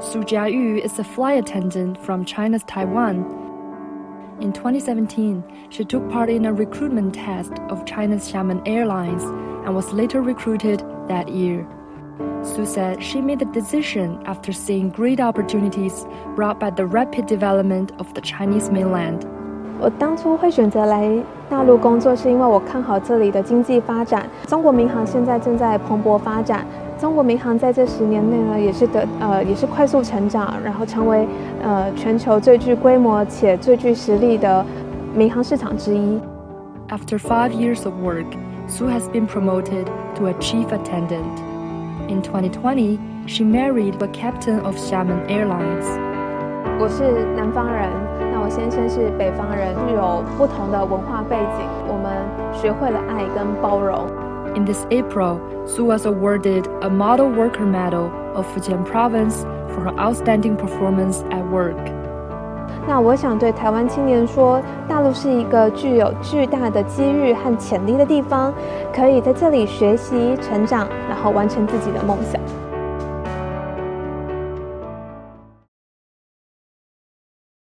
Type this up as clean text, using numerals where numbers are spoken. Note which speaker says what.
Speaker 1: Su Jiayu is a flight attendant from China's Taiwan. In 2017, she took part in a recruitment test of China's Xiamen Airlines and was later recruited that year. Su said she made the decision after seeing great opportunities brought by the rapid development of the Chinese mainland.
Speaker 2: 我当初会选择来大陆工作，是因为我看好这里的经济发展。中国民航现在正在蓬勃发展，中国民航在这10年内呢，也是快速成长，然后成为全球最具规模且最具实力的民航市场之一。
Speaker 1: After 5 years of work, Su has been promoted to a chief attendant. In 2020, she married the captain of Xiamen Airlines.
Speaker 2: 我是南方人，那我先生是北方人，具有不同的文化背景，我们学会了爱跟包容。
Speaker 1: In this April, Su was awarded a Model Worker Medal of Fujian Province for her outstanding performance at work.
Speaker 2: 那我想对台湾青年说，大陆是一个具有巨大的机遇和潜力的地方，可以在这里学习、成长，然后完成自己的梦想。